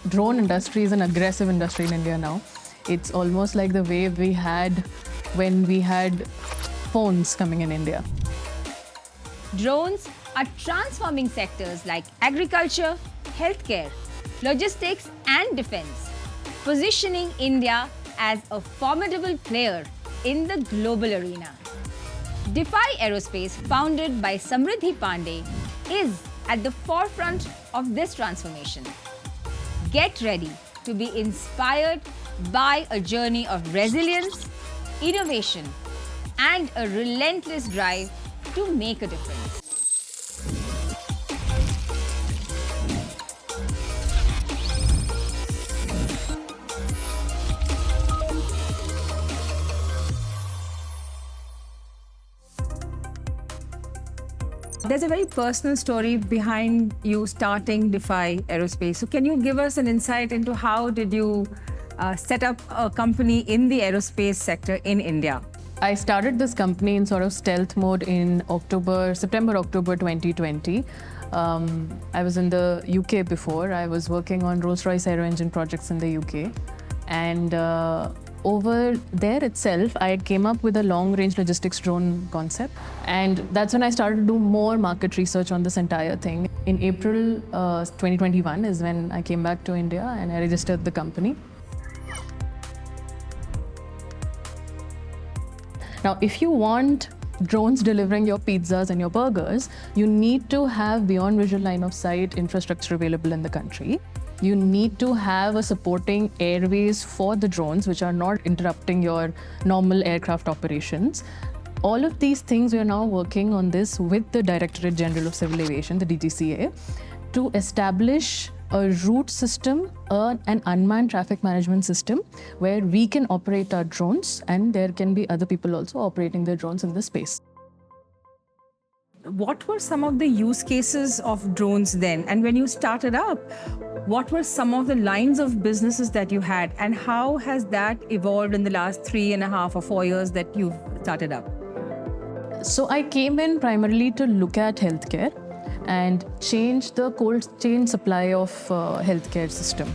drone industry is an aggressive industry in India now. It's almost like the wave we had when we had phones coming in India. Drones are transforming sectors like agriculture, healthcare, logistics and defense, positioning India as a formidable player in the global arena. Defy Aerospace, founded by Samriddhi Pandey, is at the forefront of this transformation. Get ready to be inspired by a journey of resilience, innovation, and a relentless drive to make a difference. There's a very personal story behind you starting Defy Aerospace. So can you give us an insight into how did you set up a company in the aerospace sector in India? I started this company in sort of stealth mode in September, October 2020. I was in the UK before. I was working on Rolls-Royce aero engine projects in the UK. And over there itself, I came up with a long-range logistics drone concept. And that's when I started to do more market research on this entire thing. In April 2021 is when I came back to India and I registered the company. Now, if you want drones delivering your pizzas and your burgers, you need to have beyond visual line of sight infrastructure available in the country. You need to have a supporting airways for the drones, which are not interrupting your normal aircraft operations. All of these things, we are now working on this with the Directorate General of Civil Aviation, the DGCA, to establish a route system, an unmanned traffic management system, where we can operate our drones and there can be other people also operating their drones in the space. What were some of the use cases of drones then? And when you started up, what were some of the lines of businesses that you had? And how has that evolved in the last 3.5 or 4 years that you've started up? So I came in primarily to look at healthcare and change the cold chain supply of healthcare system.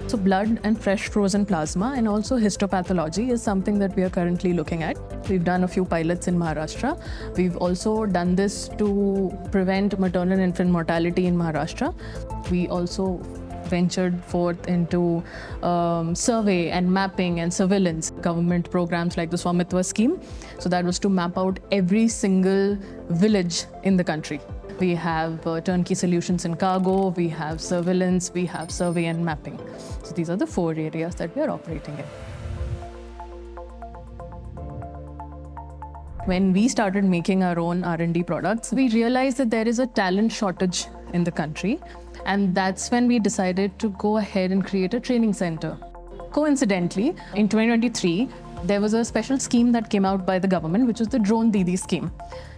So blood and fresh frozen plasma and also histopathology is something that we are currently looking at. We've done a few pilots in Maharashtra. We've also done this to prevent maternal and infant mortality in Maharashtra. We also ventured forth into survey and mapping and surveillance government programs like the Swamitwa scheme. So that was to map out every single village in the country. We have turnkey solutions in cargo, we have surveillance, we have survey and mapping. So these are the 4 areas that we are operating in. When we started making our own R&D products, we realized that there is a talent shortage in the country. And that's when we decided to go ahead and create a training center. Coincidentally, in 2023, there was a special scheme that came out by the government, which was the Drone Didi scheme.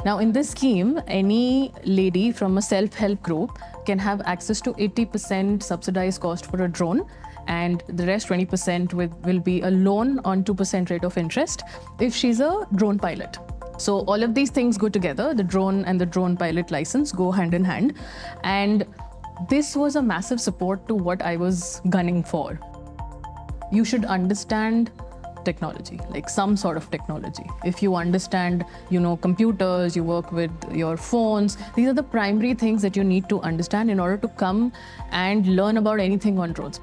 Now, in this scheme, any lady from a self-help group can have access to 80% subsidized cost for a drone, and the rest 20% will be a loan on 2% rate of interest if she's a drone pilot. So all of these things go together. The drone and the drone pilot license go hand in hand. And this was a massive support to what I was gunning for. You should understand technology, like some sort of technology. If you understand, computers, you work with your phones, these are the primary things that you need to understand in order to come and learn about anything on drones.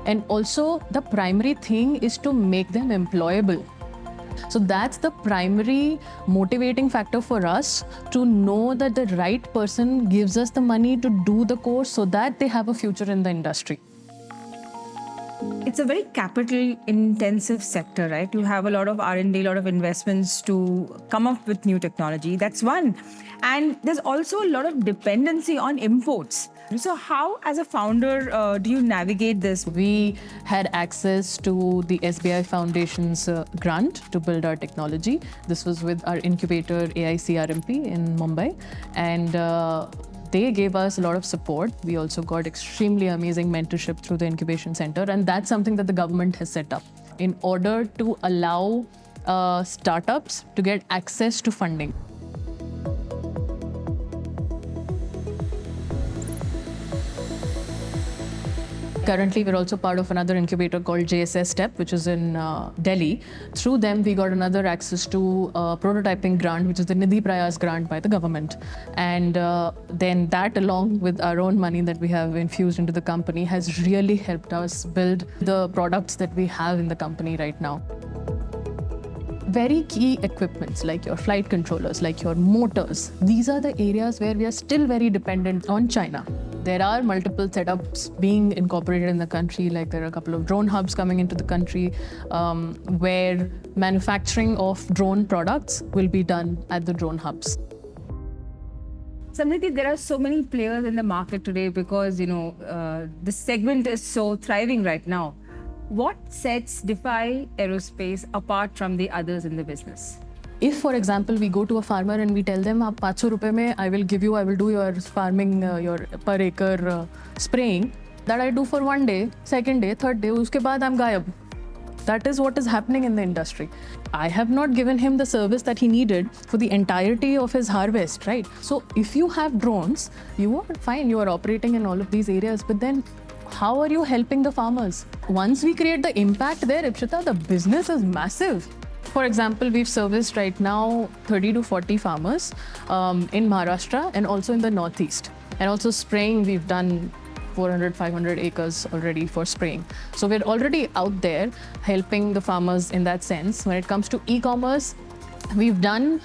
And also the primary thing is to make them employable. So that's the primary motivating factor for us, to know that the right person gives us the money to do the course so that they have a future in the industry. It's a very capital-intensive sector, right? You have a lot of R&D, a lot of investments to come up with new technology. That's one. And there's also a lot of dependency on imports. So how, as a founder, do you navigate this? We had access to the SBI Foundation's grant to build our technology. This was with our incubator AICRMP in Mumbai. And they gave us a lot of support. We also got extremely amazing mentorship through the incubation center. And that's something that the government has set up in order to allow startups to get access to funding. Currently, we're also part of another incubator called JSS Step, which is in Delhi. Through them, we got another access to a prototyping grant, which is the Nidhi Prayas grant by the government. And then that, along with our own money that we have infused into the company, has really helped us build the products that we have in the company right now. Very key equipments like your flight controllers, like your motors, these are the areas where we are still very dependent on China. There are multiple setups being incorporated in the country, like there are a couple of drone hubs coming into the country where manufacturing of drone products will be done at the drone hubs. Samriddhi, there are so many players in the market today because, this segment is so thriving right now. What sets Defy Aerospace apart from the others in the business? If, for example, we go to a farmer and we tell them, "Aap 500 rupees mein, I will do your farming, your per acre spraying," that I do for 1 day, 2nd day, 3rd day, uske baad I'm gayab. That is what is happening in the industry. I have not given him the service that he needed for the entirety of his harvest, right? So if you have drones, you are fine, you are operating in all of these areas, but then how are you helping the farmers? Once we create the impact there, Ipshita, the business is massive. For example, we've serviced right now 30 to 40 farmers in Maharashtra and also in the Northeast. And also spraying, we've done 400, 500 acres already for spraying. So we're already out there helping the farmers in that sense. When it comes to e-commerce, we've done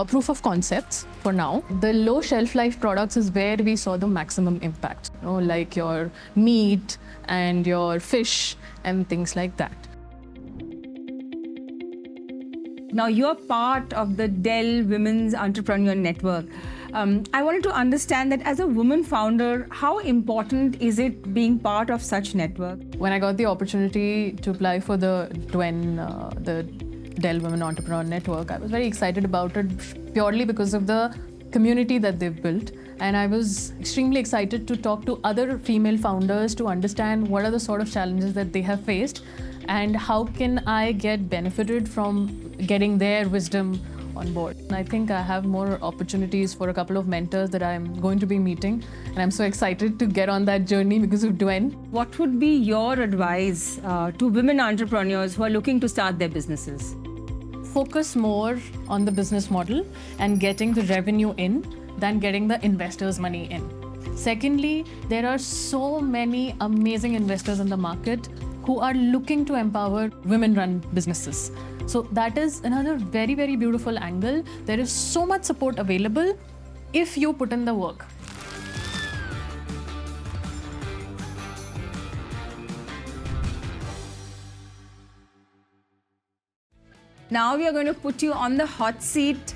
proof of concepts for now. The low shelf life products is where we saw the maximum impact, like your meat and your fish and things like that. Now, you're part of the Dell Women's Entrepreneur Network. I wanted to understand that as a woman founder, how important is it being part of such network? When I got the opportunity to apply for the the Dell Women Entrepreneur Network, I was very excited about it purely because of the community that they've built. And I was extremely excited to talk to other female founders to understand what are the sort of challenges that they have faced and how can I get benefited from getting their wisdom on board. And I think I have more opportunities for a couple of mentors that I'm going to be meeting, and I'm so excited to get on that journey because of Dwayne. What would be your advice to women entrepreneurs who are looking to start their businesses? Focus more on the business model and getting the revenue in than getting the investors' money in. Secondly, there are so many amazing investors in the market who are looking to empower women-run businesses. So that is another very, very beautiful angle. There is so much support available if you put in the work. Now we are going to put you on the hot seat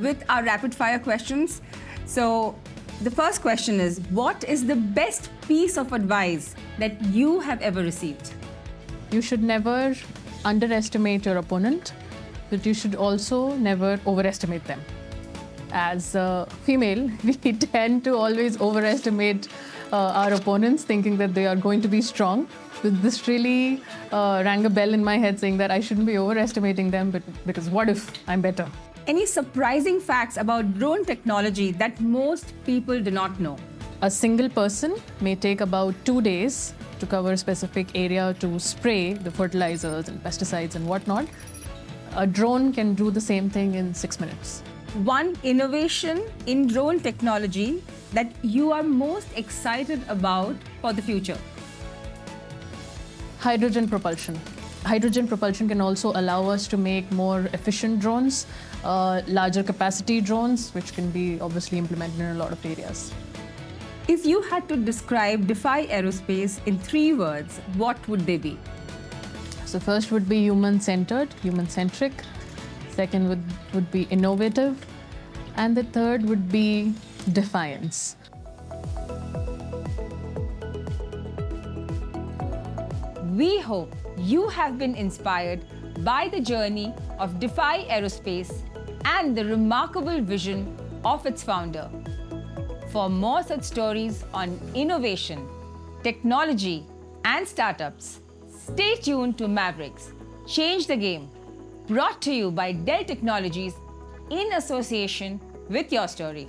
with our rapid fire questions. So the first question is, what is the best piece of advice that you have ever received? You should never underestimate your opponent, but you should also never overestimate them. As a female, we tend to always overestimate our opponents, thinking that they are going to be strong. But this really rang a bell in my head saying that I shouldn't be overestimating them, but because what if I'm better? Any surprising facts about drone technology that most people do not know? A single person may take about 2 days to cover a specific area to spray the fertilizers and pesticides and whatnot. A drone can do the same thing in 6 minutes. One innovation in drone technology that you are most excited about for the future? Hydrogen propulsion. Hydrogen propulsion can also allow us to make more efficient drones, larger capacity drones, which can be obviously implemented in a lot of areas. If you had to describe Defy Aerospace in 3 words, what would they be? So first would be human-centered, human-centric. Second would be innovative. And the third would be defiance. We hope you have been inspired by the journey of Defy Aerospace and the remarkable vision of its founder. For more such stories on innovation, technology, and startups, stay tuned to Mavericks. Change the game. Brought to you by Dell Technologies in association with YourStory.